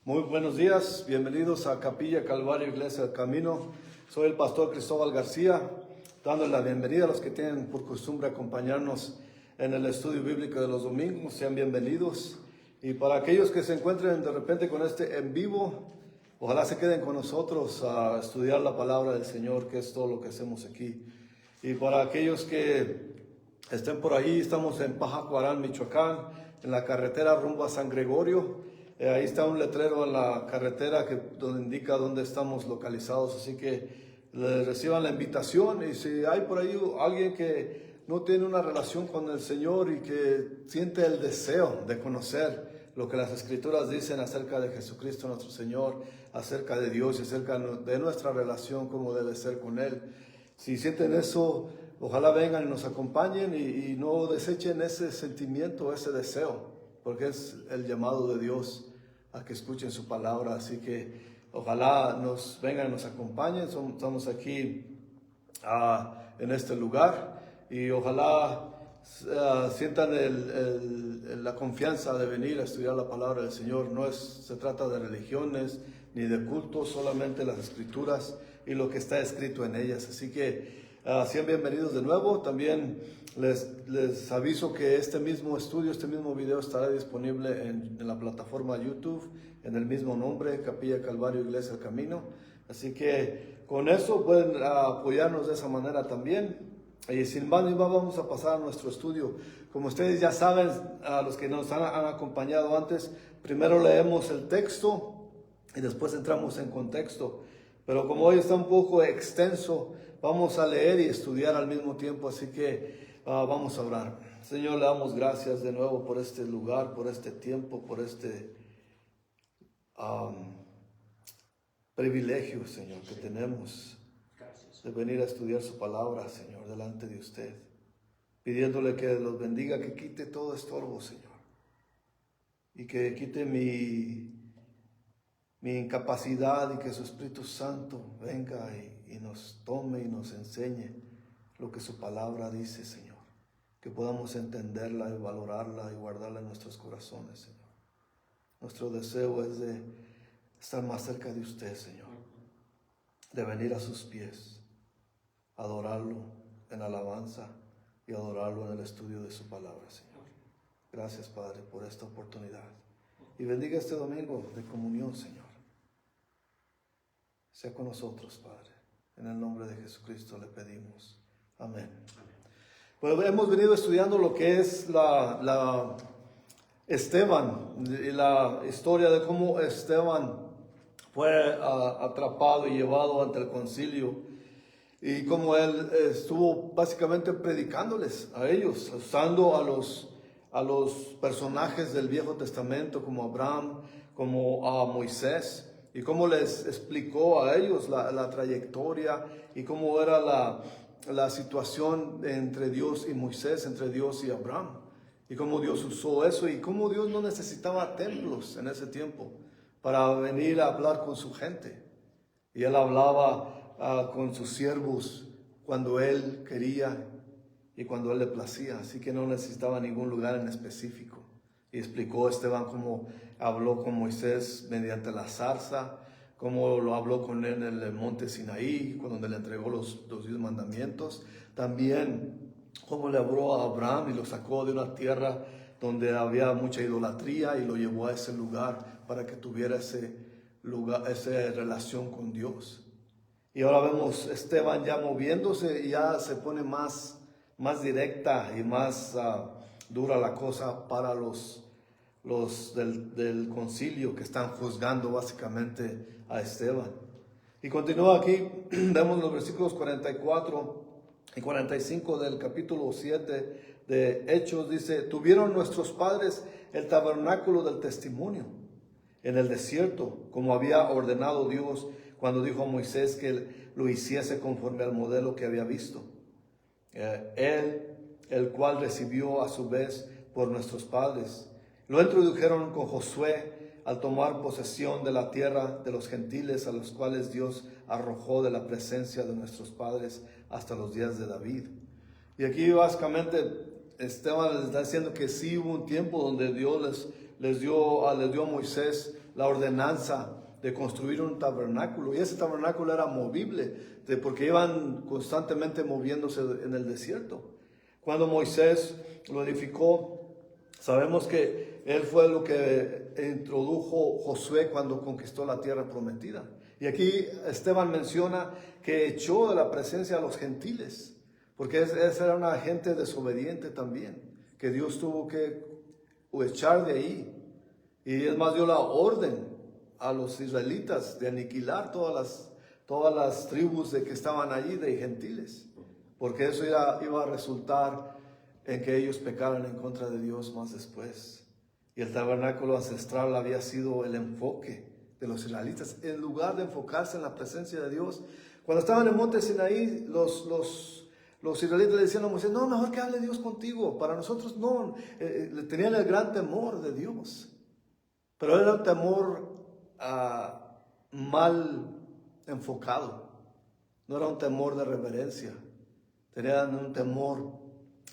Muy buenos días, bienvenidos a Capilla Calvario Iglesia del Camino. Soy el pastor Cristóbal García, dando la bienvenida a los que tienen por costumbre acompañarnos en el estudio bíblico de los domingos. Sean bienvenidos. Y para aquellos que se encuentren de repente con este en vivo, ojalá se queden con nosotros a estudiar la palabra del Señor, que es todo lo que hacemos aquí. Y para aquellos que estén por ahí, estamos en Pajacuarán, Michoacán, en la carretera rumbo a San Gregorio. Ahí está un letrero en la carretera donde indica dónde estamos localizados, así que reciban la invitación. Y si hay por ahí alguien que no tiene una relación con el Señor y que siente el deseo de conocer lo que las Escrituras dicen acerca de Jesucristo nuestro Señor, acerca de Dios y acerca de nuestra relación, como debe ser con Él, si sienten eso, ojalá vengan y nos acompañen y no desechen ese sentimiento, ese deseo, porque es el llamado de Dios a que escuchen su palabra. Así que ojalá nos vengan y nos acompañen. Estamos aquí en este lugar y ojalá sientan la confianza de venir a estudiar la palabra del Señor. No se trata de religiones ni de cultos, solamente las Escrituras y lo que está escrito en ellas. Así que sean bienvenidos de nuevo. También les aviso que este mismo estudio, este mismo video estará disponible en la plataforma YouTube, en el mismo nombre, Capilla Calvario Iglesia del Camino. Así que con eso pueden apoyarnos de esa manera también. Y sin más ni más, vamos a pasar a nuestro estudio. Como ustedes ya saben, a los que nos han acompañado antes, primero leemos el texto y después entramos en contexto. Pero como hoy está un poco extenso, vamos a leer y estudiar al mismo tiempo, así que vamos a orar. Señor, le damos gracias de nuevo por este lugar, por este tiempo, por este privilegio, Señor, que tenemos de venir a estudiar su palabra, Señor, delante de usted, pidiéndole que los bendiga, que quite todo estorbo, Señor, y que quite mi incapacidad y que su Espíritu Santo venga y nos tome y nos enseñe lo que su palabra dice, Señor. Que podamos entenderla y valorarla y guardarla en nuestros corazones, Señor. Nuestro deseo es de estar más cerca de usted, Señor. De venir a sus pies, adorarlo en alabanza y adorarlo en el estudio de su palabra, Señor. Gracias, Padre, por esta oportunidad. Y bendiga este domingo de comunión, Señor. Sea con nosotros, Padre. En el nombre de Jesucristo le pedimos. Amén. Pues hemos venido estudiando lo que es la Esteban, y la historia de cómo Esteban fue atrapado y llevado ante el concilio, y cómo él estuvo básicamente predicándoles a ellos, usando a los personajes del Viejo Testamento como Abraham, como a Moisés, y cómo les explicó a ellos la trayectoria y cómo era la situación entre Dios y Moisés, entre Dios y Abraham, y cómo Dios usó eso y cómo Dios no necesitaba templos en ese tiempo para venir a hablar con su gente. Y él hablaba con sus siervos cuando él quería y cuando él le placía, así que no necesitaba ningún lugar en específico. Y explicó Esteban cómo habló con Moisés mediante la zarza, cómo lo habló con él en el monte Sinaí, cuando le entregó los 10 mandamientos. También cómo le habló a Abraham y lo sacó de una tierra donde había mucha idolatría y lo llevó a ese lugar para que tuviera esa relación con Dios. Y ahora vemos Esteban ya moviéndose y ya se pone más directa y más dura la cosa para los del concilio que están juzgando básicamente a Esteban. Y continúa aquí, vemos los versículos 44 y 45 del capítulo 7 de Hechos. Dice: tuvieron nuestros padres el tabernáculo del testimonio en el desierto, como había ordenado Dios cuando dijo a Moisés que lo hiciese conforme al modelo que había visto. Él, el cual recibió a su vez por nuestros padres. Lo introdujeron con Josué al tomar posesión de la tierra de los gentiles, a los cuales Dios arrojó de la presencia de nuestros padres hasta los días de David. Y aquí básicamente Esteban les está diciendo que sí hubo un tiempo donde Dios les les dio a Moisés la ordenanza de construir un tabernáculo, y ese tabernáculo era movible, porque iban constantemente moviéndose en el desierto. Cuando Moisés lo edificó, sabemos que él fue lo que introdujo Josué cuando conquistó la tierra prometida. Y aquí Esteban menciona que echó de la presencia a los gentiles, porque esa era una gente desobediente también, que Dios tuvo que echar de ahí. Y es más, dio la orden a los israelitas de aniquilar todas las tribus de que estaban allí, de gentiles, porque eso iba a resultar en que ellos pecaran en contra de Dios más después. Y el tabernáculo ancestral había sido el enfoque de los israelitas, en lugar de enfocarse en la presencia de Dios. Cuando estaban en Monte Sinaí, los israelitas le decían a Moisés: no, mejor que hable Dios contigo. Para nosotros no, tenían el gran temor de Dios, pero era un temor mal enfocado. No era un temor de reverencia, tenían un temor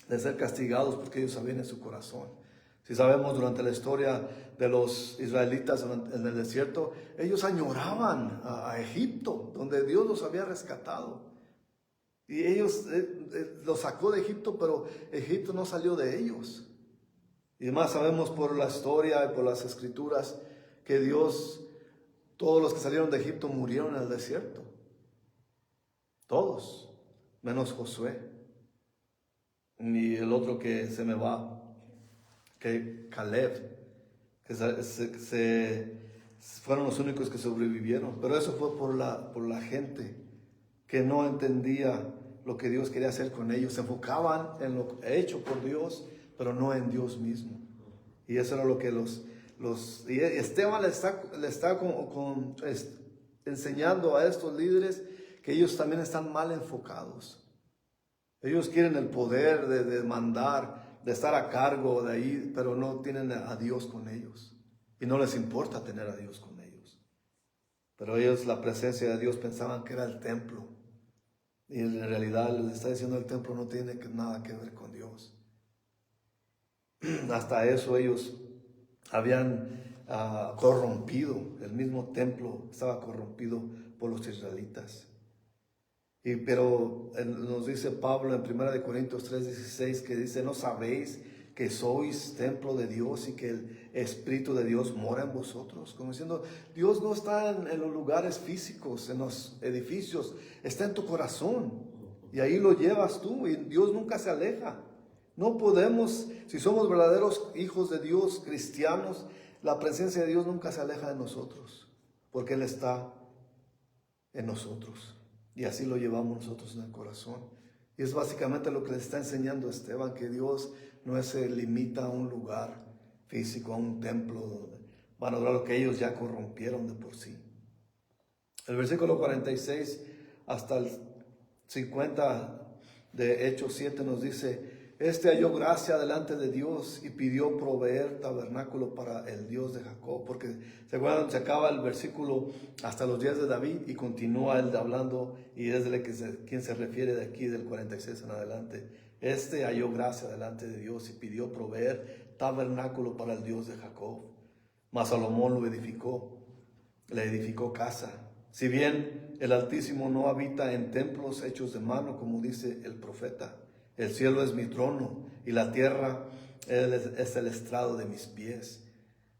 de ser castigados porque ellos sabían en su corazón. Si sabemos, durante la historia de los israelitas en el desierto, ellos añoraban a Egipto, donde Dios los había rescatado. Y ellos los sacó de Egipto, pero Egipto no salió de ellos. Y además sabemos por la historia y por las escrituras que todos los que salieron de Egipto murieron en el desierto. Todos, menos Josué. Y el otro que se me va, que Caleb, que fueron los únicos que sobrevivieron. Pero eso fue por la gente que no entendía lo que Dios quería hacer con ellos. Se enfocaban en lo hecho por Dios, pero no en Dios mismo. Y eso era lo que y Esteban le está enseñando a estos líderes que ellos también están mal enfocados. Ellos quieren el poder de mandar, de estar a cargo de ahí, pero no tienen a Dios con ellos. Y no les importa tener a Dios con ellos. Pero ellos, la presencia de Dios, pensaban que era el templo. Y en realidad les está diciendo: el templo no tiene nada que ver con Dios. Hasta eso ellos habían corrompido. El mismo templo estaba corrompido por los israelitas. Pero nos dice Pablo en 1 Corintios 3:16, que dice: ¿no sabéis que sois templo de Dios y que el Espíritu de Dios mora en vosotros? Como diciendo, Dios no está en los lugares físicos, en los edificios, está en tu corazón. Y ahí lo llevas tú, y Dios nunca se aleja. No podemos, si somos verdaderos hijos de Dios, cristianos, la presencia de Dios nunca se aleja de nosotros, porque Él está en nosotros. Y así lo llevamos nosotros en el corazón. Y es básicamente lo que le está enseñando Esteban, que Dios no se limita a un lugar físico, a un templo donde van a adorar lo que ellos ya corrompieron de por sí. El versículo 46 hasta el 50 de Hechos 7 nos dice: halló gracia delante de Dios y pidió proveer tabernáculo para el Dios de Jacob. Porque se acuerdan, se acaba el versículo hasta los días de David y continúa él hablando, y es de quien se refiere de aquí del 46 en adelante. Halló gracia delante de Dios y pidió proveer tabernáculo para el Dios de Jacob. Mas Salomón lo edificó, le edificó casa. Si bien el Altísimo no habita en templos hechos de mano, como dice el profeta: el cielo es mi trono y la tierra es el estrado de mis pies.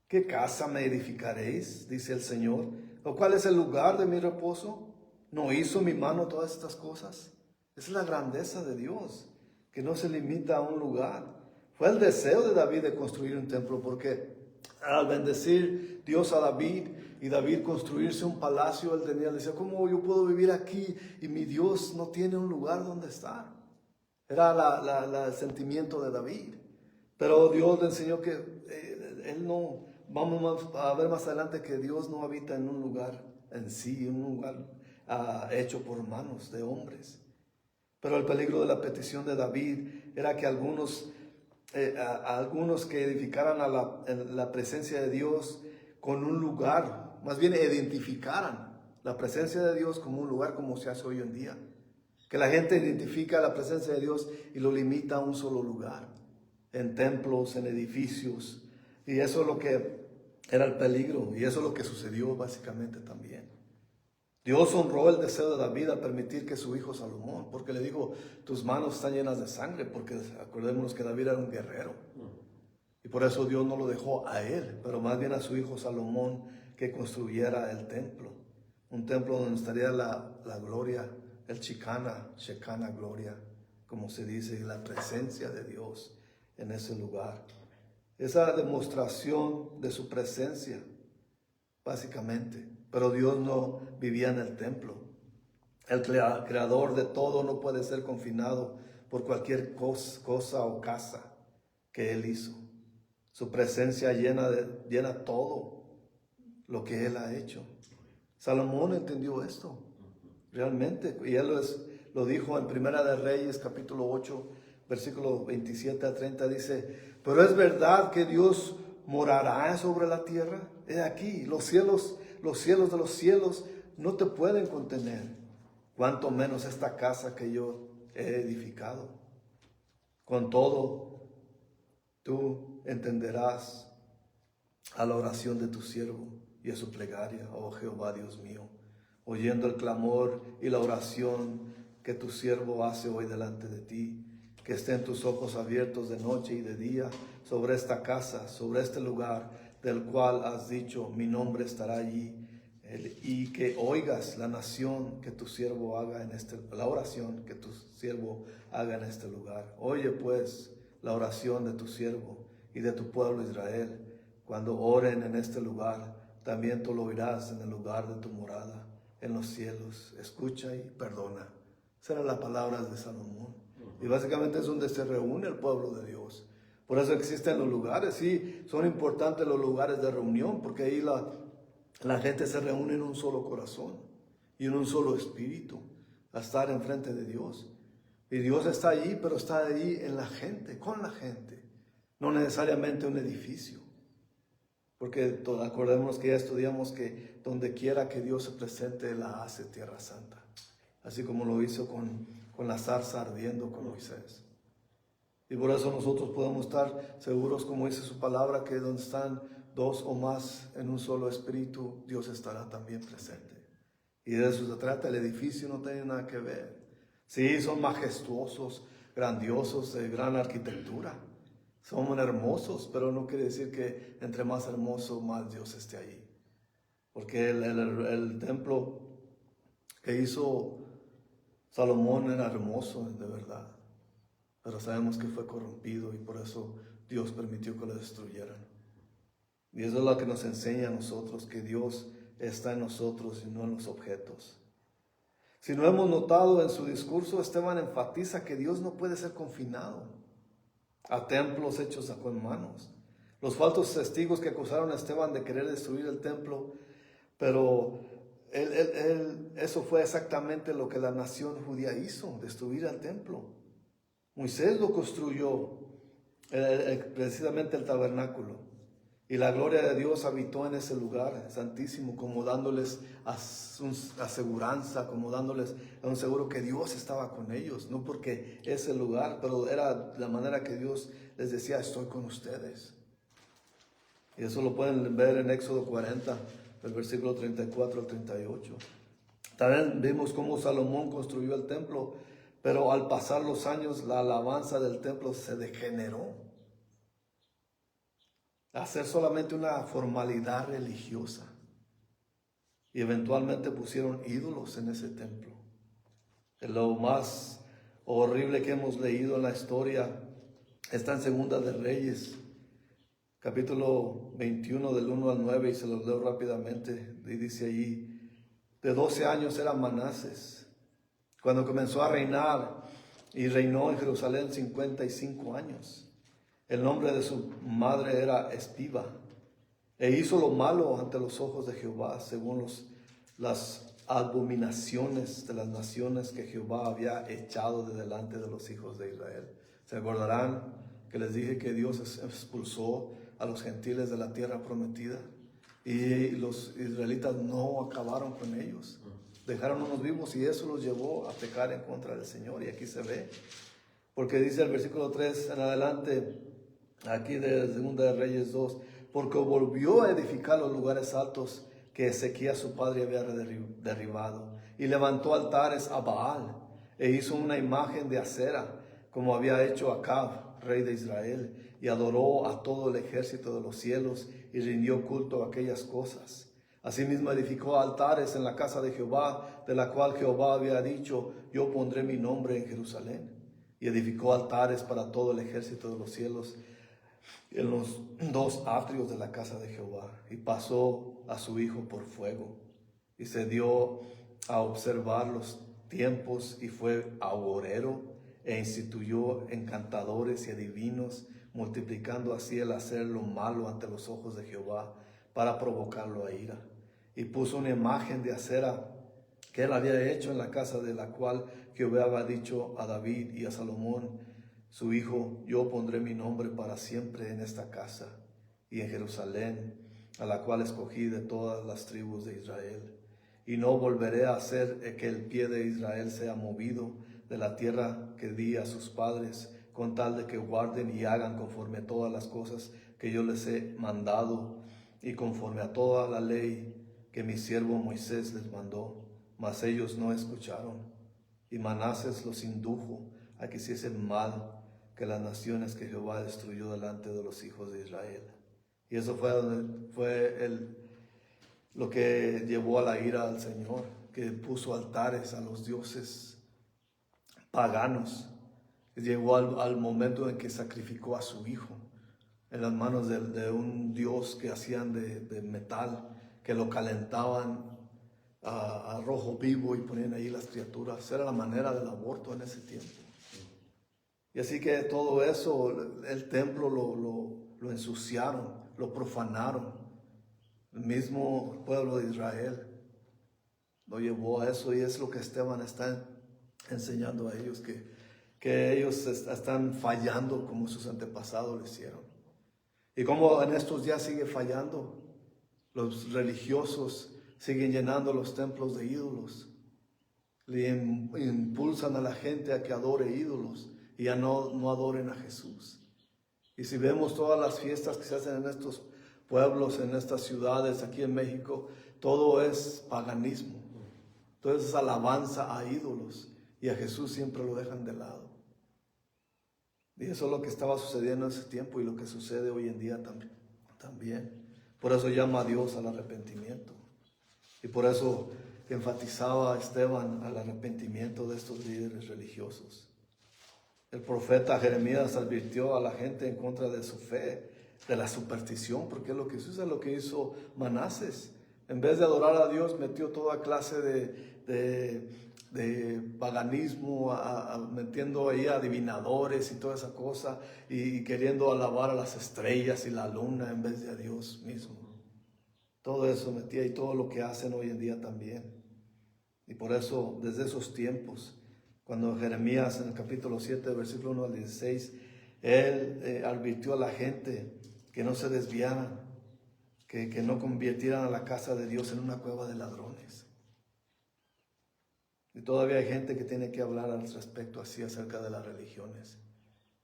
¿Qué casa me edificaréis?, dice el Señor. ¿O cuál es el lugar de mi reposo? ¿No hizo mi mano todas estas cosas? Esa es la grandeza de Dios, que no se limita a un lugar. Fue el deseo de David de construir un templo, porque al bendecir Dios a David y David construirse un palacio, él decía: ¿cómo yo puedo vivir aquí y mi Dios no tiene un lugar donde estar? Era el sentimiento de David. Pero Dios le enseñó que él no, vamos a ver más adelante, que Dios no habita en un lugar en sí, en un lugar hecho por manos de hombres. Pero el peligro de la petición de David era que algunos que edificaran la presencia de Dios con un lugar, más bien identificaran la presencia de Dios como un lugar, como se hace hoy en día. Que la gente identifica la presencia de Dios y lo limita a un solo lugar, en templos, en edificios, Y eso es lo que era el peligro, y eso es lo que sucedió básicamente también. Dios honró el deseo de David al permitir que su hijo Salomón, porque le dijo, tus manos están llenas de sangre, porque acordémonos que David era un guerrero. Y por eso Dios no lo dejó a él, pero más bien a su hijo Salomón que construyera el templo. Un templo donde estaría la gloria, el Shekinah gloria, como se dice, la presencia de Dios en ese lugar. Esa demostración de su presencia, básicamente. Pero Dios no vivía en el templo. El creador de todo no puede ser confinado por cualquier cosa o casa que Él hizo. Su presencia llena todo lo que Él ha hecho. Salomón entendió esto, realmente. Y Él lo dijo en Primera de Reyes, capítulo 8, versículos 27 a 30, dice, pero es verdad que Dios morará sobre la tierra. He aquí, los cielos de los cielos no te pueden contener, cuanto menos esta casa que yo he edificado. Con todo, tú entenderás a la oración de tu siervo y a su plegaria, oh Jehová Dios mío, oyendo el clamor y la oración que tu siervo hace hoy delante de ti, que estén tus ojos abiertos de noche y de día sobre esta casa, sobre este lugar del cual has dicho, mi nombre estará allí, y que oigas la oración que tu siervo haga en este lugar. Oye pues la oración de tu siervo y de tu pueblo Israel, cuando oren en este lugar, también tú lo oirás en el lugar de tu morada, en los cielos. Escucha y perdona. Esas eran las palabras de Salomón. Y básicamente es donde se reúne el pueblo de Dios. Por eso existen los lugares, sí, son importantes los lugares de reunión, porque ahí la gente se reúne en un solo corazón y en un solo espíritu, a estar enfrente de Dios. Y Dios está allí, pero está ahí en la gente, con la gente, no necesariamente un edificio. Porque acordémonos que ya estudiamos que donde quiera que Dios se presente, Él la hace tierra santa. Así como lo hizo con la zarza ardiendo con Moisés. Y por eso nosotros podemos estar seguros, como dice su palabra, que donde están dos o más en un solo espíritu, Dios estará también presente. Y de eso se trata. El edificio no tiene nada que ver. Sí, son majestuosos, grandiosos, de gran arquitectura. Son hermosos, pero no quiere decir que entre más hermoso, más Dios esté allí. Porque el templo que hizo Salomón era hermoso, de verdad. Pero sabemos que fue corrompido y por eso Dios permitió que lo destruyeran. Y eso es lo que nos enseña a nosotros, que Dios está en nosotros y no en los objetos. Si no hemos notado en su discurso, Esteban enfatiza que Dios no puede ser confinado a templos hechos con manos. Los falsos testigos que acusaron a Esteban de querer destruir el templo, pero eso fue exactamente lo que la nación judía hizo, destruir el templo. Moisés lo construyó, precisamente el tabernáculo. Y la gloria de Dios habitó en ese lugar santísimo, como dándoles aseguranza, como dándoles un seguro que Dios estaba con ellos. No porque ese lugar, pero era la manera que Dios les decía, estoy con ustedes. Y eso lo pueden ver en Éxodo 40, del versículo 34 al 38. También vimos cómo Salomón construyó el templo, pero al pasar los años la alabanza del templo se degeneró a ser solamente una formalidad religiosa. Y eventualmente pusieron ídolos en ese templo. Lo más horrible que hemos leído en la historia está en Segunda de Reyes, capítulo 21 del 1 al 9, y se los leo rápidamente. Y dice allí, de 12 años era Manases cuando comenzó a reinar, y reinó en Jerusalén 55 años. El nombre de su madre era Espiba, e hizo lo malo ante los ojos de Jehová, según las abominaciones de las naciones que Jehová había echado de delante de los hijos de Israel. ¿Se acordarán que les dije que Dios expulsó a los gentiles de la tierra prometida? Y los israelitas no acabaron con ellos. Dejaron unos vivos y eso los llevó a pecar en contra del Señor. Y aquí se ve, porque dice el versículo 3 en adelante, aquí de Segunda de Reyes 2, porque volvió a edificar los lugares altos que Ezequías su padre había derribado, y levantó altares a Baal, e hizo una imagen de acera, como había hecho Acab, rey de Israel, y adoró a todo el ejército de los cielos, y rindió culto a aquellas cosas. Asimismo edificó altares en la casa de Jehová, de la cual Jehová había dicho, yo pondré mi nombre en Jerusalén. Y edificó altares para todo el ejército de los cielos, en los dos atrios de la casa de Jehová, y pasó a su hijo por fuego, y se dio a observar los tiempos, y fue agorero, e instituyó encantadores y adivinos, multiplicando así el hacer lo malo ante los ojos de Jehová, para provocarlo a ira. Y puso una imagen de acera que él había hecho en la casa de la cual Jehová había dicho a David y a Salomón, su hijo, yo pondré mi nombre para siempre en esta casa y en Jerusalén, a la cual escogí de todas las tribus de Israel. Y no volveré a hacer que el pie de Israel sea movido de la tierra que di a sus padres, con tal de que guarden y hagan conforme a todas las cosas que yo les he mandado, y conforme a toda la ley que mi siervo Moisés les mandó. Mas ellos no escucharon, y Manases los indujo a que hiciesen mal que las naciones que Jehová destruyó delante de los hijos de Israel. Y eso fue lo que llevó a la ira al Señor, que puso altares a los dioses paganos. Llegó al momento en que sacrificó a su hijo en las manos de un dios que hacían de metal, que lo calentaban a rojo vivo y ponían ahí las criaturas. Era la manera del aborto en ese tiempo. Y así que todo eso, el templo lo ensuciaron, lo profanaron. El mismo pueblo de Israel lo llevó a eso, y es lo que Esteban está enseñando a ellos, que ellos están fallando como sus antepasados lo hicieron. Y como en estos días sigue fallando, los religiosos siguen llenando los templos de ídolos, le impulsan a la gente a que adore ídolos y ya no adoren a Jesús. Y si vemos todas las fiestas que se hacen en estos pueblos, en estas ciudades, aquí en México, todo es paganismo, todo es alabanza a ídolos, y a Jesús siempre lo dejan de lado. Y eso es lo que estaba sucediendo en ese tiempo y lo que sucede hoy en día también. Por eso llama a Dios al arrepentimiento. Y por eso enfatizaba a Esteban al arrepentimiento de estos líderes religiosos. El profeta Jeremías advirtió a la gente en contra de su fe, de la superstición, porque es lo que hizo, es lo que hizo Manases. En vez de adorar a Dios, metió toda clase de paganismo, metiendo ahí adivinadores y toda esa cosa, y queriendo alabar a las estrellas y la luna en vez de a Dios mismo. Todo eso metía, y todo lo que hacen hoy en día también. Y por eso, desde esos tiempos, cuando Jeremías en el capítulo 7, versículo 1 al 16, él advirtió a la gente que no se desviaran, que no convirtieran a la casa de Dios en una cueva de ladrones. Y todavía hay gente que tiene que hablar al respecto así acerca de las religiones,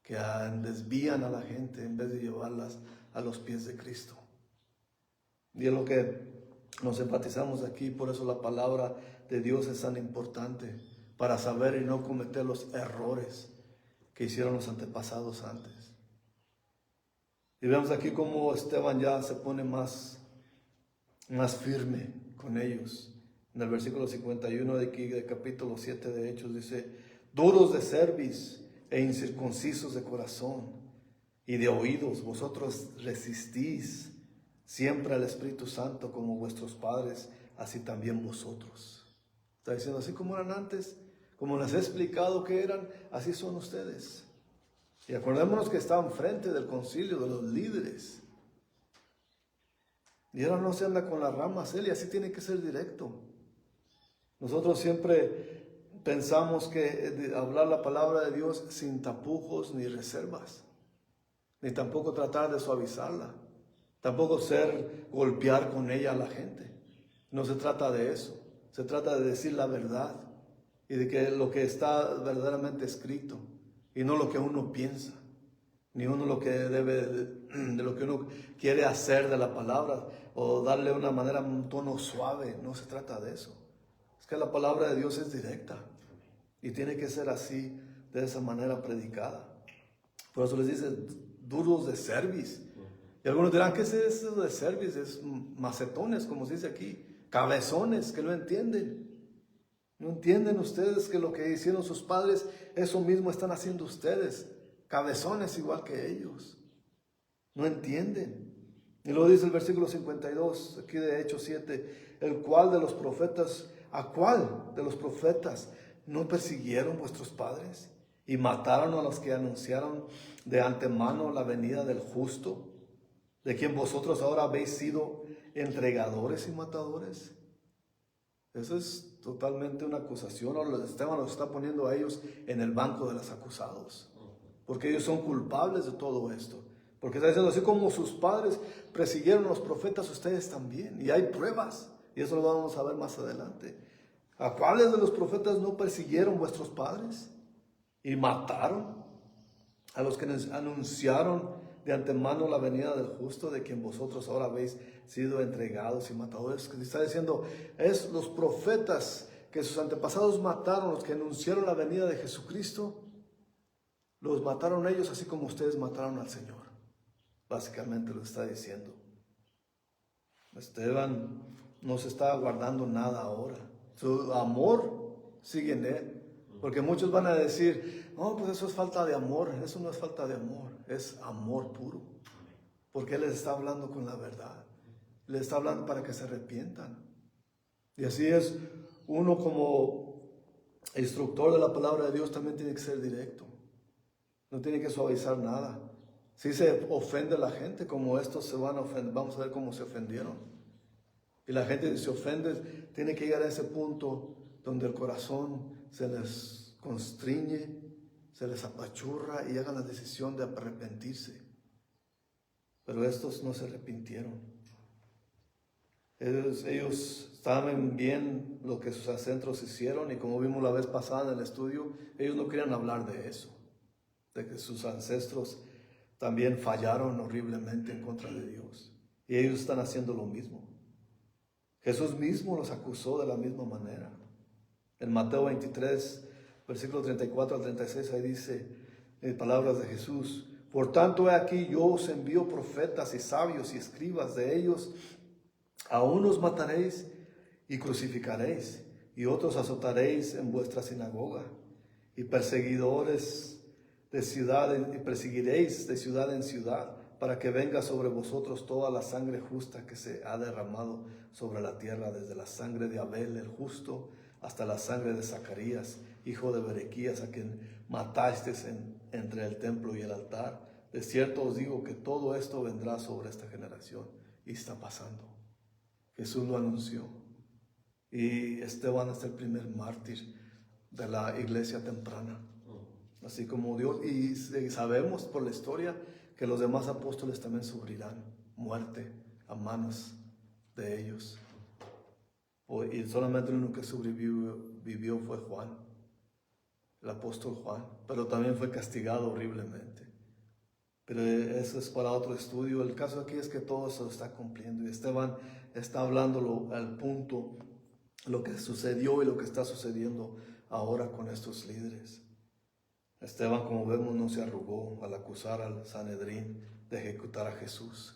que desvían a la gente en vez de llevarlas a los pies de Cristo. Y es lo que nos enfatizamos aquí, por eso la palabra de Dios es tan importante, para saber y no cometer los errores que hicieron los antepasados antes. Y vemos aquí cómo Esteban ya se pone más firme con ellos. En el versículo 51 de aquí, del capítulo 7 de Hechos, dice: duros de cerviz e incircuncisos de corazón y de oídos, vosotros resistís siempre al Espíritu Santo como vuestros padres, así también vosotros. Está diciendo, así como eran antes, como les he explicado que eran, así son ustedes. Y acordémonos que estaban frente del concilio, de los líderes. Y ahora no se anda con las ramas, y así tiene que ser directo. Nosotros siempre pensamos que hablar la palabra de Dios sin tapujos ni reservas, ni tampoco tratar de suavizarla, tampoco golpear con ella a la gente. No se trata de eso, se trata de decir la verdad y de que lo que está verdaderamente escrito y no lo que uno piensa, ni uno lo que debe de lo que uno quiere hacer de la palabra o darle una manera, un tono suave. No se trata de eso. Es que la palabra de Dios es directa y tiene que ser así, de esa manera predicada. Por eso les dice duros de cerviz. Y algunos dirán, ¿qué es eso de cerviz? Es macetones, como se dice aquí, cabezones que no entienden. No entienden ustedes que lo que hicieron sus padres, eso mismo están haciendo ustedes. Cabezones igual que ellos. No entienden. Y luego dice el versículo 52, aquí de Hechos 7, ¿a cuál de los profetas no persiguieron vuestros padres y mataron a los que anunciaron de antemano la venida del justo, de quien vosotros ahora habéis sido entregadores y matadores? Eso es totalmente una acusación. Esteban los está poniendo a ellos en el banco de los acusados, porque ellos son culpables de todo esto. Porque está diciendo, así como sus padres persiguieron a los profetas, ustedes también. Y hay pruebas, y eso lo vamos a ver más adelante. ¿A cuáles de los profetas no persiguieron vuestros padres y mataron a los que anunciaron de antemano la venida del justo, de quien vosotros ahora habéis sido entregados y matadores? Que está diciendo, es los profetas que sus antepasados mataron, los que anunciaron la venida de Jesucristo, los mataron ellos así como ustedes mataron al Señor. Básicamente lo está diciendo. Esteban no se está guardando nada ahora. Su amor sigue en él. Porque muchos van a decir, no, pues eso es falta de amor. Eso no es falta de amor, es amor puro. Porque él les está hablando con la verdad. Les está hablando para que se arrepientan. Y así es, uno como instructor de la palabra de Dios también tiene que ser directo. No tiene que suavizar nada. Si se ofende la gente, como estos se van a ofender, vamos a ver cómo se ofendieron. Y la gente se ofende, tiene que llegar a ese punto donde el corazón se les constriñe, se les apachurra y hagan la decisión de arrepentirse. Pero estos no se arrepintieron. Ellos saben bien lo que sus ancestros hicieron, y como vimos la vez pasada en el estudio, ellos no querían hablar de eso, de que sus ancestros también fallaron horriblemente en contra de Dios. Y ellos están haciendo lo mismo. Jesús mismo los acusó de la misma manera. En Mateo 23, versículo 34 al 36, ahí dice, en palabras de Jesús, por tanto, he aquí, yo os envío profetas y sabios y escribas. De ellos a unos mataréis y crucificaréis, y otros azotaréis en vuestra sinagoga, y perseguiréis de ciudad en ciudad, para que venga sobre vosotros toda la sangre justa que se ha derramado sobre la tierra, desde la sangre de Abel el justo hasta la sangre de Zacarías, hijo de Berequías, a quien matasteis entre el templo y el altar. De cierto os digo que todo esto vendrá sobre esta generación, y está pasando. Jesús lo anunció, y Esteban es el primer mártir de la iglesia temprana. Así como Dios, y sabemos por la historia que los demás apóstoles también sufrirán muerte a manos de ellos. Y solamente el único que sobrevivió fue Juan, el apóstol Juan, pero también fue castigado horriblemente. Pero eso es para otro estudio. El caso aquí es que todo se está cumpliendo, y Esteban está hablando al punto, lo que sucedió y lo que está sucediendo ahora con estos líderes. Esteban, como vemos, no se arrugó al acusar al Sanedrín de ejecutar a Jesús.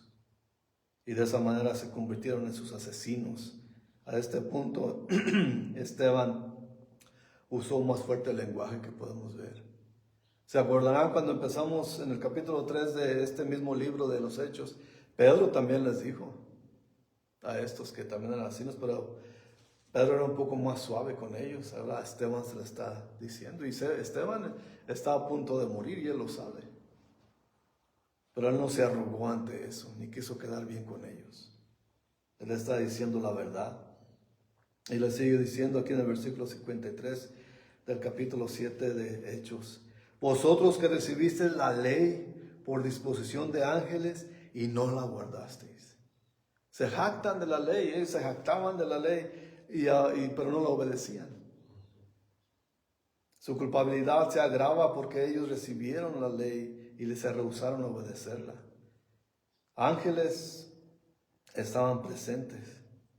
Y de esa manera se convirtieron en sus asesinos. A este punto, Esteban usó más fuerte el lenguaje que podemos ver. ¿Se acordarán cuando empezamos en el capítulo 3 de este mismo libro de los Hechos? Pedro también les dijo a estos que también eran asesinos, pero Pedro era un poco más suave con ellos. Ahora Esteban se le está diciendo, y Esteban está a punto de morir y él lo sabe. Pero él no se arrugó ante eso, ni quiso quedar bien con ellos. Él está diciendo la verdad. Y le sigue diciendo aquí en el versículo 53 del capítulo 7 de Hechos: vosotros que recibisteis la ley por disposición de ángeles y no la guardasteis. Se jactan de la ley, se jactaban de la ley, pero no la obedecían. Su culpabilidad se agrava porque ellos recibieron la ley y se rehusaron a obedecerla. Ángeles estaban presentes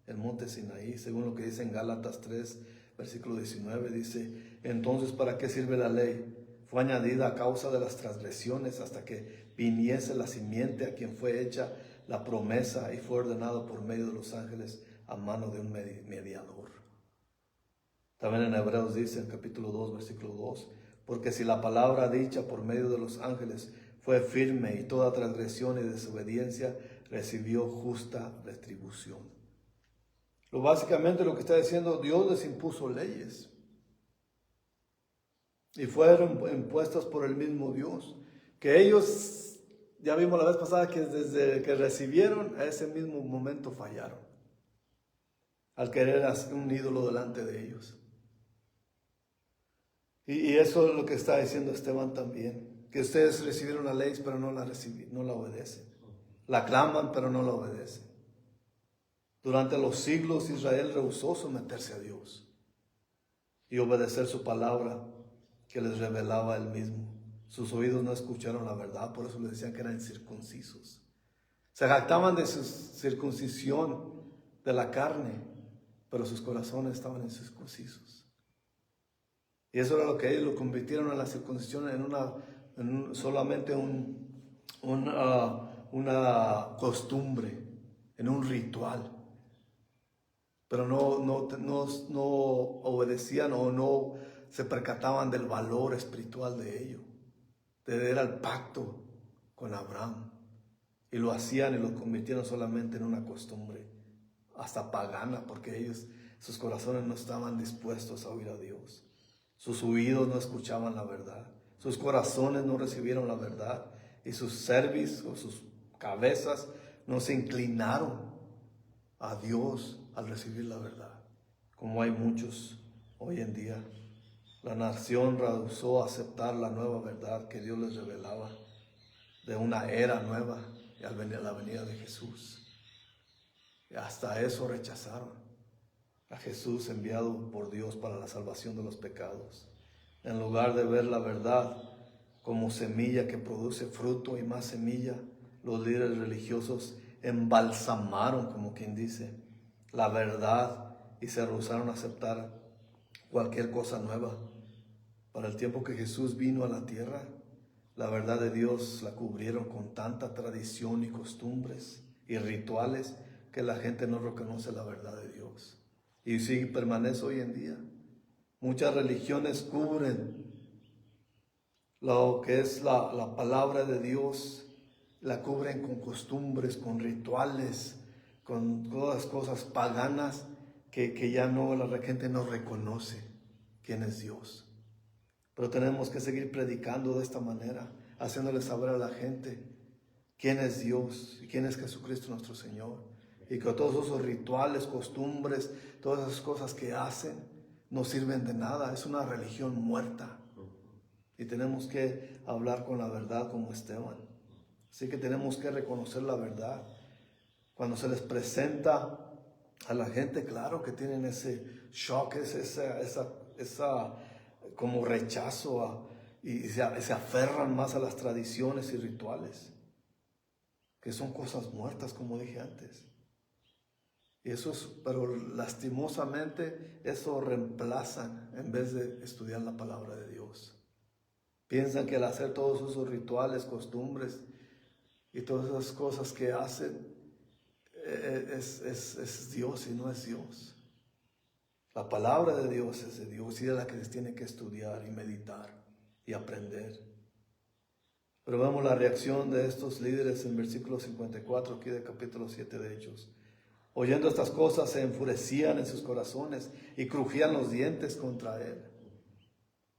en el monte Sinaí, según lo que dice en Gálatas 3, versículo 19, dice: entonces, ¿para qué sirve la ley? Fue añadida a causa de las transgresiones hasta que viniese la simiente a quien fue hecha la promesa y fue ordenado por medio de los ángeles a mano de un mediador. También en Hebreos dice, en capítulo 2, versículo 2, porque si la palabra dicha por medio de los ángeles fue firme y toda transgresión y desobediencia recibió justa retribución. Básicamente lo que está diciendo, Dios les impuso leyes y fueron impuestas por el mismo Dios, que ellos, ya vimos la vez pasada, que desde que recibieron a ese mismo momento fallaron al querer hacer un ídolo delante de ellos. Y eso es lo que está diciendo Esteban también, que ustedes recibieron la ley pero no la obedecen, la claman pero no la obedecen. Durante los siglos Israel rehusó someterse a Dios y obedecer su palabra que les revelaba Él mismo. Sus oídos no escucharon la verdad, por eso les decían que eran incircuncisos. Se jactaban de su circuncisión de la carne, pero sus corazones estaban incircuncisos. Y eso era lo que ellos lo convirtieron a la circuncisión en solamente una costumbre, en un ritual. Pero no obedecían o no se percataban del valor espiritual de ello. Era el pacto con Abraham. Y lo hacían y lo convirtieron solamente en una costumbre, hasta pagana, porque sus corazones no estaban dispuestos a oír a Dios. Sus oídos no escuchaban la verdad. Sus corazones no recibieron la verdad. Y sus cerviz o sus cabezas no se inclinaron a Dios al recibir la verdad. Como hay muchos hoy en día. La nación rehusó aceptar la nueva verdad que Dios les revelaba de una era nueva y al venir la venida de Jesús. Y hasta eso rechazaron a Jesús enviado por Dios para la salvación de los pecados. En lugar de ver la verdad como semilla que produce fruto y más semilla, los líderes religiosos embalsamaron, como quien dice, la verdad y se rehusaron a aceptar cualquier cosa nueva. Para el tiempo que Jesús vino a la tierra, la verdad de Dios la cubrieron con tanta tradición y costumbres y rituales que la gente no reconoce la verdad de Dios. Y sí, permanece hoy en día. Muchas religiones cubren lo que es la palabra de Dios, la cubren con costumbres, con rituales, con todas cosas paganas que ya no, la gente no reconoce quién es Dios. Pero tenemos que seguir predicando de esta manera, haciéndole saber a la gente quién es Dios y quién es Jesucristo nuestro Señor. Y que todos esos rituales, costumbres, todas esas cosas que hacen no sirven de nada. Es una religión muerta. Y tenemos que hablar con la verdad como Esteban. Así que tenemos que reconocer la verdad. Cuando se les presenta a la gente, claro que tienen ese shock, esa como rechazo y se aferran más a las tradiciones y rituales, que son cosas muertas, como dije antes. Y pero lastimosamente eso reemplazan en vez de estudiar la palabra de Dios. Piensan que al hacer todos esos rituales, costumbres y todas esas cosas que hacen es Dios y no es Dios. La palabra de Dios es de Dios y es la que les tiene que estudiar y meditar y aprender. Pero vemos la reacción de estos líderes en versículo 54 aquí del capítulo 7 de Hechos. Oyendo estas cosas se enfurecían en sus corazones y crujían los dientes contra él.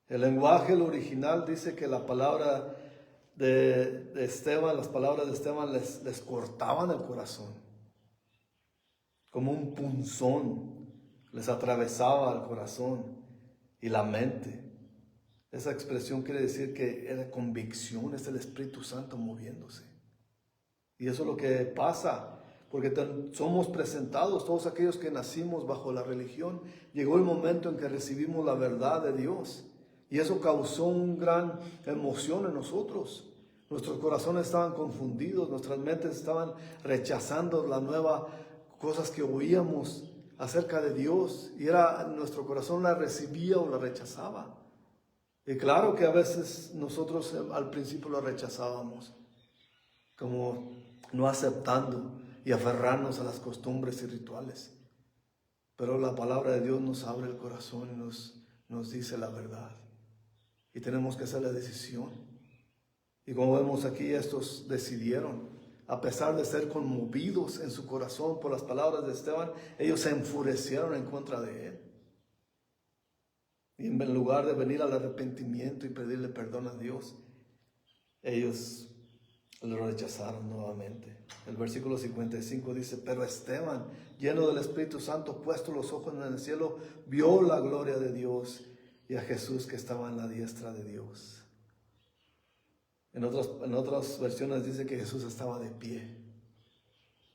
El lenguaje, el original, dice que la palabra de Esteban, las palabras de Esteban les cortaban el corazón. Como un punzón les atravesaba el corazón y la mente. Esa expresión quiere decir que era convicción, es el Espíritu Santo moviéndose. Y eso es lo que pasa, porque somos presentados, todos aquellos que nacimos bajo la religión, llegó el momento en que recibimos la verdad de Dios. Y eso causó una gran emoción en nosotros. Nuestros corazones estaban confundidos, nuestras mentes estaban rechazando la nueva cosas que oíamos acerca de Dios, y nuestro corazón la recibía o la rechazaba. Y claro que a veces nosotros al principio lo rechazábamos, como no aceptando y aferrarnos a las costumbres y rituales. Pero la palabra de Dios nos abre el corazón y nos dice la verdad. Y tenemos que hacer la decisión. Y como vemos aquí, estos decidieron, a pesar de ser conmovidos en su corazón por las palabras de Esteban, ellos se enfurecieron en contra de él. Y en lugar de venir al arrepentimiento y pedirle perdón a Dios, ellos lo rechazaron nuevamente. El versículo 55 dice: pero Esteban, lleno del Espíritu Santo, puesto los ojos en el cielo, vio la gloria de Dios y a Jesús que estaba en la diestra de Dios. En otras versiones dice que Jesús estaba de pie,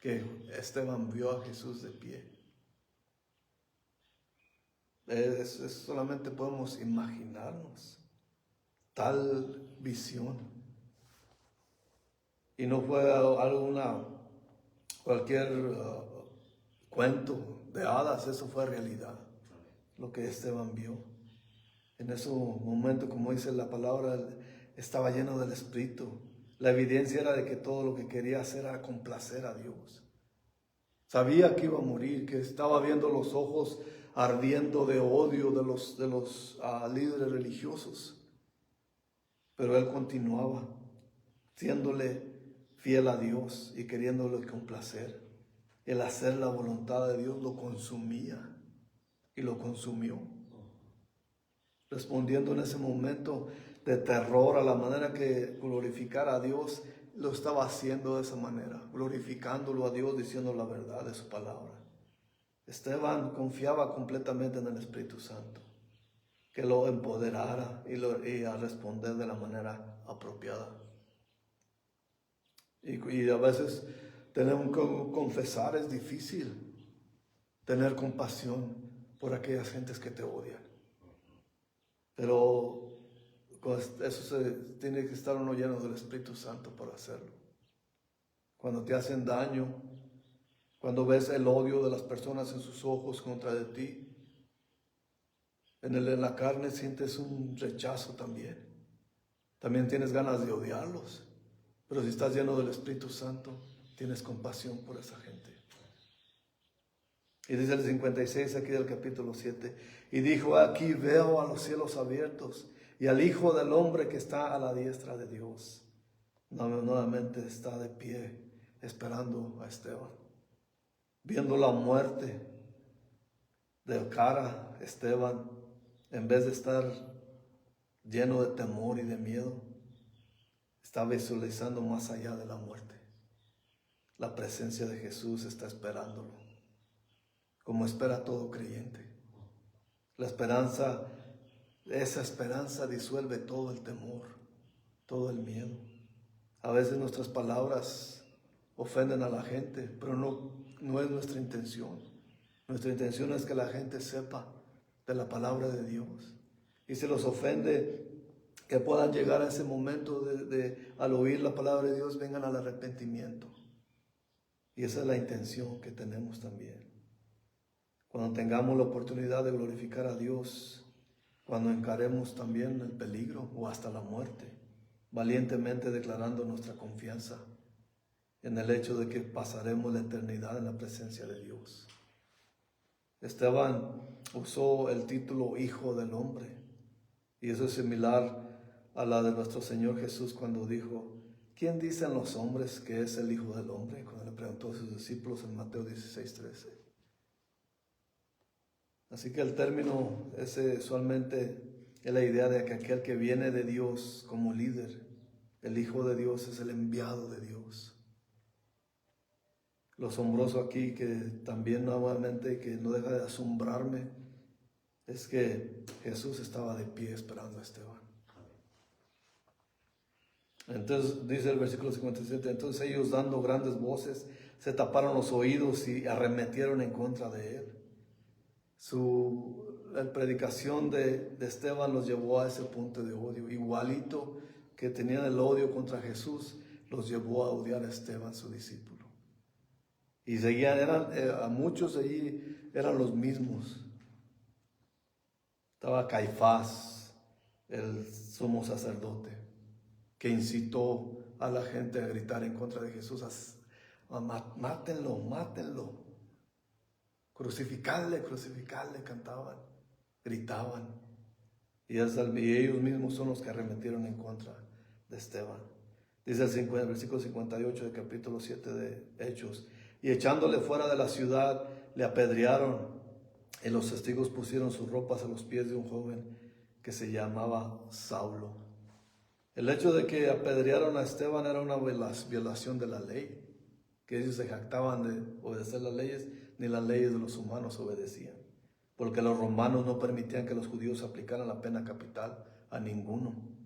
que Esteban vio a Jesús de pie. Solamente podemos imaginarnos tal visión. Y no fue cualquier cuento de hadas, eso fue realidad, lo que Esteban vio. En ese momento, como dice la palabra, estaba lleno del Espíritu. La evidencia era de que todo lo que quería hacer era complacer a Dios. Sabía que iba a morir, que estaba viendo los ojos ardiendo de odio de los líderes religiosos. Pero él continuaba, siéndole fiel a Dios y queriéndole complacer. El hacer la voluntad de Dios lo consumía y lo consumió. Respondiendo en ese momento de terror a la manera que glorificar a Dios, lo estaba haciendo de esa manera, glorificándolo a Dios, diciendo la verdad de su palabra. Esteban confiaba completamente en el Espíritu Santo, que lo empoderara y a responder de la manera apropiada. Y a veces tenemos que confesar, es difícil tener compasión por aquellas gentes que te odian. Pero eso tiene que estar uno lleno del Espíritu Santo para hacerlo. Cuando te hacen daño, cuando ves el odio de las personas en sus ojos contra de ti, en la carne sientes un rechazo también. También tienes ganas de odiarlos. Pero si estás lleno del Espíritu Santo, tienes compasión por esa gente. Y dice el 56 aquí del capítulo 7. Y dijo: aquí veo a los cielos abiertos y al Hijo del Hombre que está a la diestra de Dios. Nuevamente está de pie esperando a Esteban. Viendo la muerte de cara, Esteban, en vez de estar lleno de temor y de miedo, está visualizando más allá de la muerte. La presencia de Jesús está esperándolo, como espera todo creyente. Esa esperanza disuelve todo el temor, todo el miedo. A veces nuestras palabras ofenden a la gente, pero no es nuestra intención. Nuestra intención es que la gente sepa de la palabra de Dios. Y si los ofende, que puedan llegar a ese momento al oír la palabra de Dios, vengan al arrepentimiento. Y esa es la intención que tenemos también. Cuando tengamos la oportunidad de glorificar a Dios, cuando encaremos también el peligro o hasta la muerte, valientemente declarando nuestra confianza en el hecho de que pasaremos la eternidad en la presencia de Dios. Esteban usó el título Hijo del Hombre, y eso es similar a la de nuestro Señor Jesús cuando dijo: ¿quién dicen los hombres que es el Hijo del Hombre? Cuando le preguntó a sus discípulos en Mateo 16:13. Así que el término usualmente es la idea de que aquel que viene de Dios como líder, el Hijo de Dios, es el enviado de Dios. Lo asombroso aquí, que también nuevamente, que no deja de asombrarme, es que Jesús estaba de pie esperando a Esteban. Entonces dice el versículo 57, entonces ellos, dando grandes voces, se taparon los oídos y arremetieron en contra de él. La predicación de Esteban los llevó a ese punto de odio, igualito que tenían el odio contra Jesús, los llevó a odiar a Esteban, su discípulo. Y seguían, a muchos allí eran los mismos. Estaba Caifás, el sumo sacerdote, que incitó a la gente a gritar en contra de Jesús, mátenlo, mátenlo, crucificadle, crucificadle, cantaban, gritaban. Y ellos mismos son los que arremetieron en contra de Esteban. Dice el versículo 58 del capítulo 7 de Hechos: y echándole fuera de la ciudad, le apedrearon, y los testigos pusieron sus ropas a los pies de un joven que se llamaba Saulo. El hecho de que apedrearon a Esteban era una violación de la ley, que ellos se jactaban de obedecer las leyes, ni las leyes de los humanos obedecían, porque los romanos no permitían que los judíos aplicaran la pena capital a ninguno.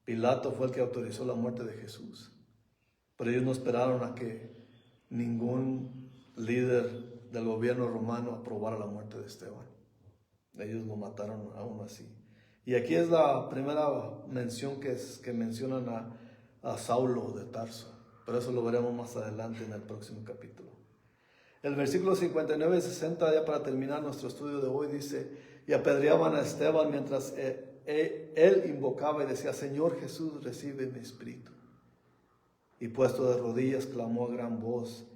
Pilato fue el que autorizó la muerte de Jesús, pero ellos no esperaron a que ningún líder del gobierno romano aprobara la muerte de Esteban. Ellos lo mataron aún así. Y aquí es la primera mención que mencionan a Saulo de Tarso, pero eso lo veremos más adelante en el próximo capítulo. El versículo 59 y 60, ya para terminar nuestro estudio de hoy, dice: y apedreaban a Esteban mientras él invocaba y decía: Señor Jesús, recibe mi espíritu. Y puesto de rodillas, clamó a gran voz: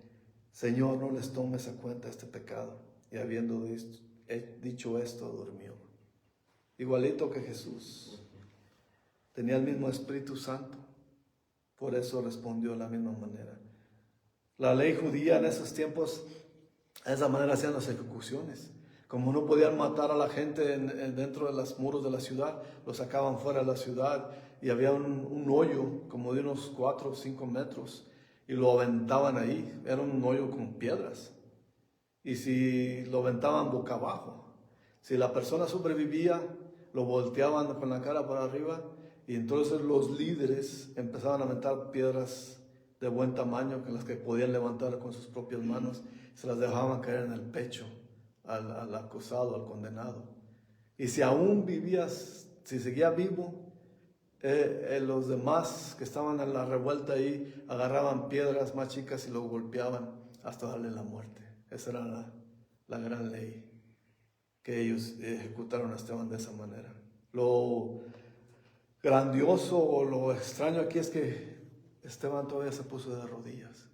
Señor, no les tomes a cuenta este pecado. Y habiendo dicho esto, durmió. Igualito que Jesús. Tenía el mismo Espíritu Santo. Por eso respondió de la misma manera. La ley judía en esos tiempos, de esa manera hacían las ejecuciones. Como no podían matar a la gente dentro de los muros de la ciudad, los sacaban fuera de la ciudad y había un hoyo como de unos 4 o 5 metros y lo aventaban ahí. Era un hoyo con piedras. Y si lo aventaban boca abajo, si la persona sobrevivía, lo volteaban con la cara para arriba y entonces los líderes empezaban a aventar piedras de buen tamaño, que las que podían levantar con sus propias manos, se las dejaban caer en el pecho al acusado, al condenado. Y si aún vivías, si seguía vivo, los demás que estaban en la revuelta ahí agarraban piedras más chicas y lo golpeaban hasta darle la muerte. Esa era la gran ley, que ellos ejecutaron a Esteban de esa manera. Lo grandioso o lo extraño aquí es que Esteban todavía se puso de rodillas,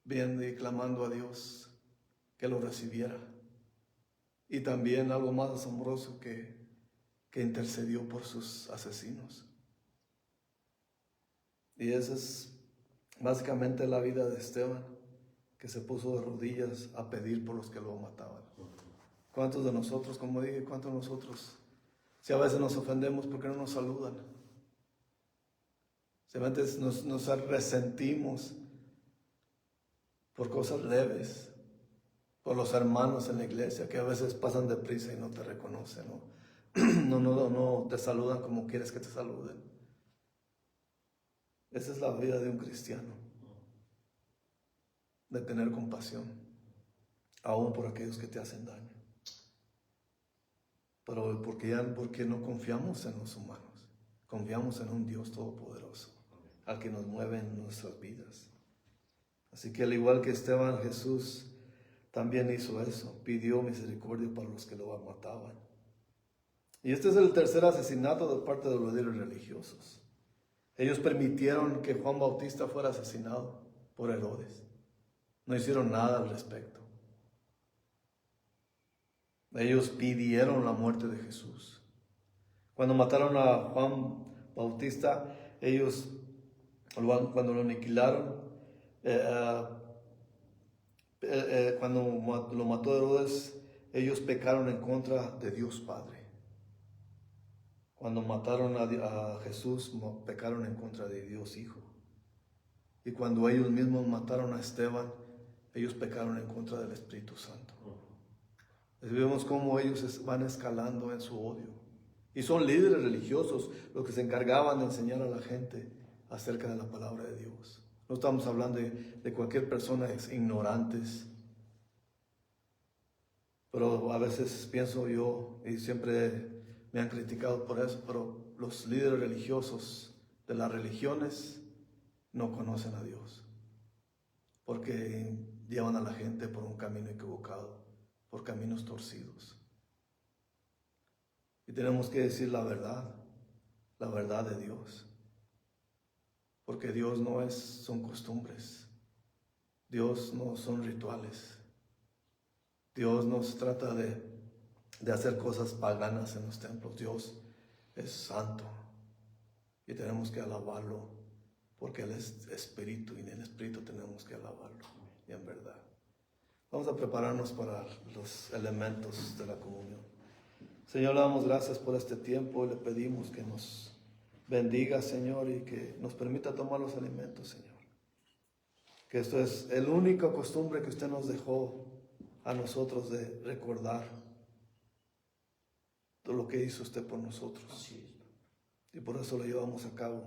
viendo y clamando a Dios que lo recibiera. Y también algo más asombroso, que intercedió por sus asesinos. Y esa es básicamente la vida de Esteban, que se puso de rodillas a pedir por los que lo mataban. ¿Cuántos de nosotros, como dije, cuántos de nosotros, si a veces nos ofendemos porque no nos saludan? Si a veces nos resentimos por cosas leves, por los hermanos en la iglesia que a veces pasan deprisa y no te reconocen, no te saludan como quieres que te saluden. Esa es la vida de un cristiano, de tener compasión, aún por aquellos que te hacen daño. Pero porque no confiamos en los humanos, confiamos en un Dios todopoderoso, al que nos mueve en nuestras vidas. Así que al igual que Esteban, Jesús también hizo eso, pidió misericordia para los que lo mataban. Y este es el tercer asesinato de parte de los líderes religiosos. Ellos permitieron que Juan Bautista fuera asesinado por Herodes. No hicieron nada al respecto. Ellos pidieron la muerte de Jesús. Cuando mataron a Juan Bautista, ellos, cuando lo aniquilaron, cuando lo mató Herodes, ellos pecaron en contra de Dios Padre. Cuando mataron a Jesús, pecaron en contra de Dios Hijo. Y cuando ellos mismos mataron a Esteban, ellos pecaron en contra del Espíritu Santo. Vemos cómo ellos van escalando en su odio. Y son líderes religiosos los que se encargaban de enseñar a la gente acerca de la palabra de Dios. No estamos hablando de cualquier persona ignorantes. Pero a veces pienso yo, y siempre me han criticado por eso, pero los líderes religiosos de las religiones no conocen a Dios, porque llevan a la gente por un camino equivocado, por caminos torcidos. Y tenemos que decir la verdad de Dios, porque Dios no son costumbres, Dios no son rituales, Dios no se trata de hacer cosas paganas en los templos. Dios es santo y tenemos que alabarlo porque Él es espíritu y en el espíritu tenemos que alabarlo y en verdad. Vamos a prepararnos para los elementos de la comunión. Señor, le damos gracias por este tiempo y le pedimos que nos bendiga, Señor, y que nos permita tomar los alimentos, Señor. Que esto es la única costumbre que usted nos dejó a nosotros de recordar todo lo que hizo usted por nosotros. Y por eso lo llevamos a cabo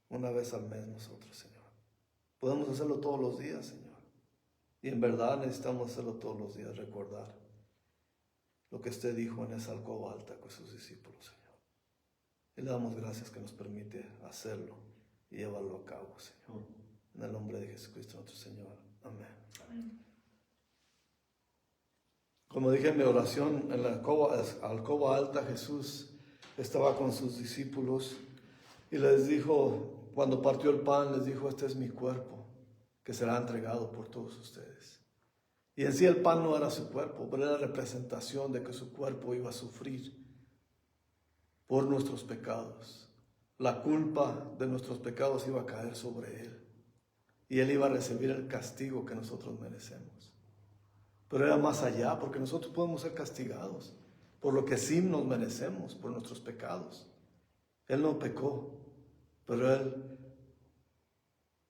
una vez al mes nosotros, Señor. Podemos hacerlo todos los días, Señor. Y en verdad necesitamos hacerlo todos los días, recordar lo que usted dijo en esa alcoba alta con sus discípulos, Señor. Y le damos gracias que nos permite hacerlo y llevarlo a cabo, Señor. En el nombre de Jesucristo nuestro Señor. Amén. Amén. Como dije en mi oración, en la alcoba alta Jesús estaba con sus discípulos y les dijo, cuando partió el pan, les dijo: este es mi cuerpo que será entregado por todos ustedes. Y en sí el pan no era su cuerpo, pero era representación de que su cuerpo iba a sufrir por nuestros pecados. La culpa de nuestros pecados iba a caer sobre Él y Él iba a recibir el castigo que nosotros merecemos. Pero era más allá, porque nosotros podemos ser castigados por lo que sí nos merecemos, por nuestros pecados. Él no pecó, pero Él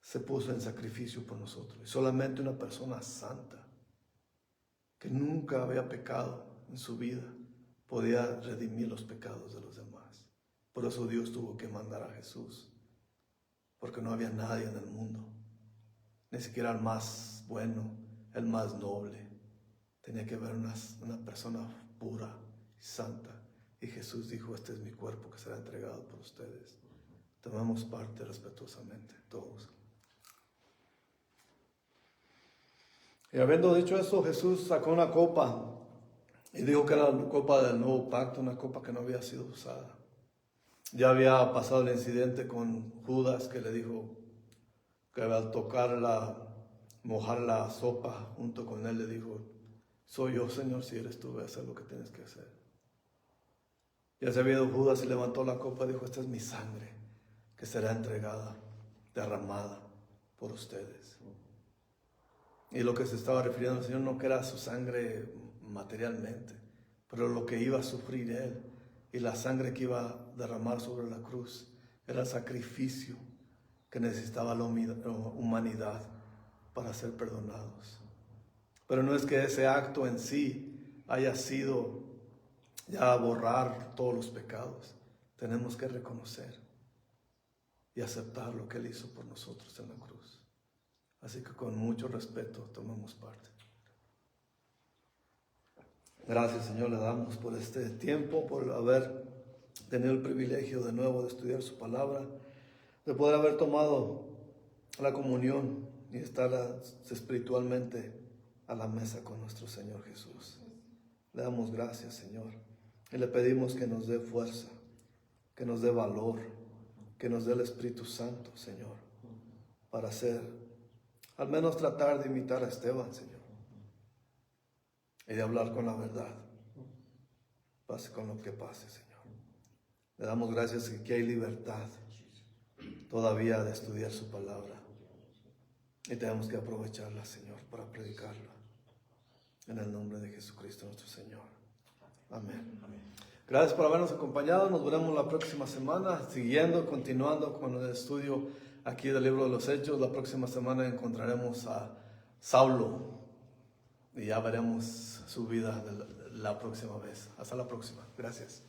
se puso en sacrificio por nosotros. Y solamente una persona santa, que nunca había pecado en su vida, podía redimir los pecados de los demás. Por eso Dios tuvo que mandar a Jesús, porque no había nadie en el mundo, ni siquiera el más bueno, el más noble. Tenía que haber una persona pura y santa. Y Jesús dijo: este es mi cuerpo que será entregado por ustedes. Tomamos parte respetuosamente, todos. Y habiendo dicho eso, Jesús sacó una copa y dijo que era la copa del nuevo pacto, una copa que no había sido usada. Ya había pasado el incidente con Judas, que le dijo que al mojar la sopa junto con él, le dijo: soy yo, Señor, si eres tú, voy a hacer lo que tienes que hacer. Ya se había ido Judas y levantó la copa y dijo: esta es mi sangre que será entregada, derramada por ustedes. Y lo que se estaba refiriendo al Señor no que era su sangre materialmente, pero lo que iba a sufrir Él y la sangre que iba a derramar sobre la cruz era el sacrificio que necesitaba la humanidad para ser perdonados. Pero no es que ese acto en sí haya sido ya borrar todos los pecados. Tenemos que reconocer y aceptar lo que Él hizo por nosotros en la cruz. Así que con mucho respeto tomamos parte. Gracias, Señor, le damos por este tiempo, por haber tenido el privilegio de nuevo de estudiar su palabra, de poder haber tomado la comunión y estar espiritualmente a la mesa con nuestro Señor Jesús. Le damos gracias, Señor, y le pedimos que nos dé fuerza, que nos dé valor, que nos dé el Espíritu Santo, Señor, para al menos tratar de imitar a Esteban, Señor, y de hablar con la verdad, pase con lo que pase, Señor. Le damos gracias que aquí hay libertad todavía de estudiar su palabra, y tenemos que aprovecharla, Señor, para predicarla. En el nombre de Jesucristo nuestro Señor. Amén. Amén. Gracias por habernos acompañado. Nos veremos la próxima semana, continuando con el estudio aquí del libro de los Hechos. La próxima semana encontraremos a Saulo y ya veremos su vida la próxima vez. Hasta la próxima. Gracias.